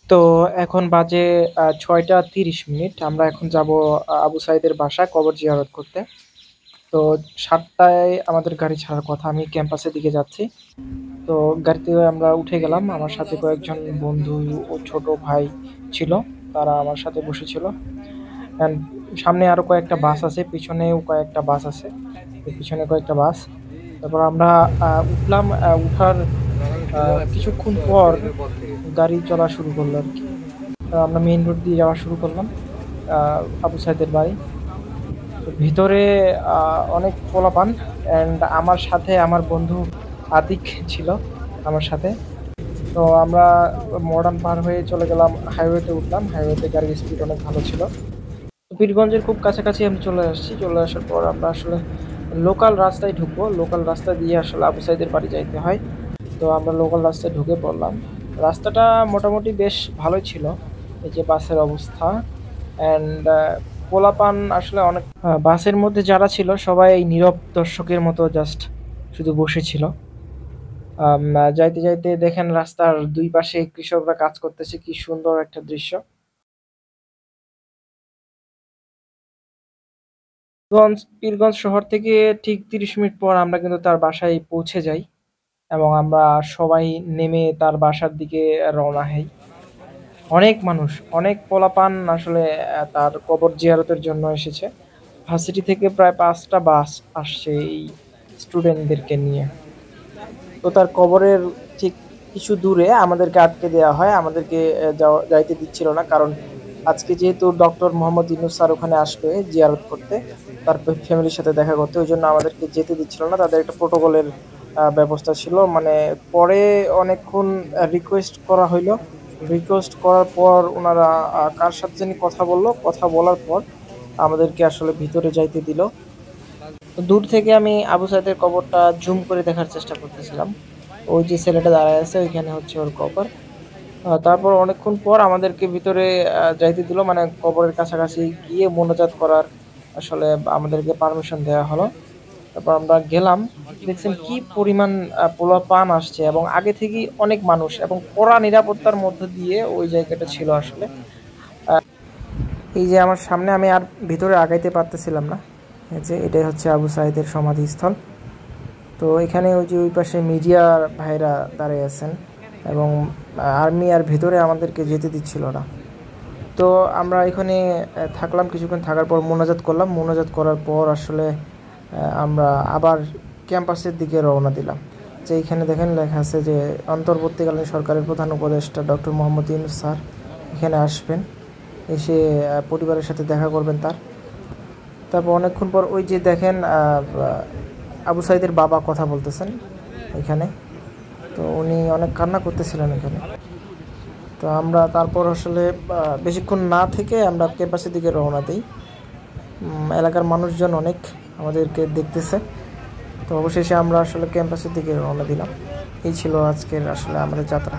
তো এখন বাজে ৬টা ৩০ মিনিট। আমরা এখন যাব আবু সাইদের বাসায় কবর জিয়ারত করতে। তো ৭টায় আমাদের গাড়ি ছাড়ার কথা। আমি ক্যাম্পাসের দিকে যাচ্ছি। তো গাড়িতে আমরা উঠে গেলাম। আমার সাথে কয়েকজন বন্ধু ও ছোট ভাই ছিল। তারা আমার সাথে বসেছিল। অ্যান্ড সামনে আরো কয়েকটা বাস আছে, পিছনেও কয়েকটা বাস আছে। পিছনে কয়েকটা বাস। তারপর আমরা উঠলাম। উঠার কিছুক্ষণ পর গাড়ি চলা শুরু করলো আর কি। আমরা মেইন রোড দিয়ে যাওয়া শুরু করলাম আবু সাইদের বাড়ি। তো ভিতরে অনেক পোলাপান অ্যান্ড আমার সাথে আমার বন্ধু আতিক ছিল আমার সাথে। তো আমরা মডার্ন পার হয়ে চলে গেলাম, হাইওয়েতে উঠলাম। হাইওয়েতে গাড়ির স্পিড অনেক ভালো ছিল। তো পীরগঞ্জের খুব কাছাকাছি আমি চলে আসছি। চলে আসার পর আমরা আসলে লোকাল রাস্তায় ঢুকবো। লোকাল রাস্তা দিয়ে আসলে আবু সাইদের বাড়ি যাইতে হয়। তো আমরা লোকাল রাস্তায় ঢুকে পড়লাম। রাস্তাটা মোটামুটি বেশ ভালোই ছিল। এই যে বাসের অবস্থা অ্যান্ড পোলাপান আসলে অনেক। বাসের মধ্যে যারা ছিল সবাই নীরব দর্শকের মতো জাস্ট শুধু বসেছিল। যাইতে যাইতে দেখেন রাস্তার দুই পাশে কৃষকরা কাজ করতেছে, কি সুন্দর একটা দৃশ্য। পীরগঞ্জ শহর থেকে ঠিক ৩০ মিনিট পর আমরা কিন্তু তার বাসায় পৌঁছে যাই এবং আমরা সবাই নেমে তার বাসার দিকে রওনা হই। অনেক মানুষ, অনেক পোলাপান আসলে তার কবর জিয়ারতের জন্য এসেছে। ভার্সিটি থেকে প্রায় ৫টা বাস আসছে এই স্টুডেন্টদেরকে নিয়ে। তো তার কবরের ঠিক কিছু দূরে আমাদেরকে আটকে দেওয়া হয়। আমাদেরকে যাইতে দিচ্ছিল না, কারণ আজকে যেহেতু ডক্টর মোহাম্মদ ইউনূস স্যার ওখানে আসবে জিয়ারত করতে, তার ফ্যামিলির সাথে দেখা করতে, ওই জন্য আমাদেরকে যেতে দিচ্ছিল না। তাদের একটা প্রোটোকলের ব্যবস্থা ছিল। মানে পরে অনেকক্ষণ রিকোয়েস্ট করা হইলো। রিকোয়েস্ট করার পর ওনারা কার সাথে জানি কথা বললো। কথা বলার পর আমাদেরকে আসলে ভিতরে যাইতে দিল। তো দূর থেকে আমি আবু সাইদের কবরটা জুম করে দেখার চেষ্টা করতেছিলাম। ওই যে ছেলেটা দাঁড়ায় আছে ওইখানে হচ্ছে ওর কবর। তারপর অনেকক্ষণ পর আমাদেরকে ভিতরে যাইতে দিল, মানে কবরের কাছাকাছি গিয়ে মোনাজাত করার আসলে আমাদেরকে পারমিশন দেওয়া হলো। তারপর আমরা গেলাম। দেখছেন কি পরিমাণ পোলাপান আসছে এবং আগে থেকেই অনেক মানুষ এবং কড়া নিরাপত্তার মধ্য দিয়ে ওই জায়গাটা ছিল আসলে। এই যে আমার সামনে, আমি আর ভিতরে আগাইতে পারতেছিলাম না। এই যে এটাই হচ্ছে আবু সাইদের সমাধিস্থল। তো এখানে ওই যে ওই পাশে মিডিয়ার ভাইরা দাঁড়িয়ে আছেন এবং আর্মি আর ভেতরে আমাদেরকে যেতে দিচ্ছিল না। তো আমরা এখানে থাকলাম, কিছুক্ষণ থাকার পর মোনাজাত করলাম। মোনাজাত করার পর আসলে আমরা আবার ক্যাম্পাসের দিকে রওনা দিলাম। যে এইখানে দেখেন লেখা আছে যে অন্তর্বর্তীকালীন সরকারের প্রধান উপদেষ্টা ডক্টর মোহাম্মদ ইউনূস স্যার এখানে আসবেন, এসে পরিবারের সাথে দেখা করবেন তার। তারপর অনেকক্ষণ পর ওই যে দেখেন আবু সাইদের বাবা কথা বলতেছেন এখানে। তো উনি অনেক কান্না করতেছিলেন এখানে। তো আমরা তারপর আসলে বেশিক্ষণ না থেকে আমরা ক্যাম্পাসের দিকে রওনা দিই। এলাকার মানুষজন অনেক আমাদেরকে দেখতেছে। তো অবশেষে আমরা আসলে ক্যাম্পাসের দিকে রওনা দিলাম। এই ছিল আজকের আসলে আমাদের যাত্রা।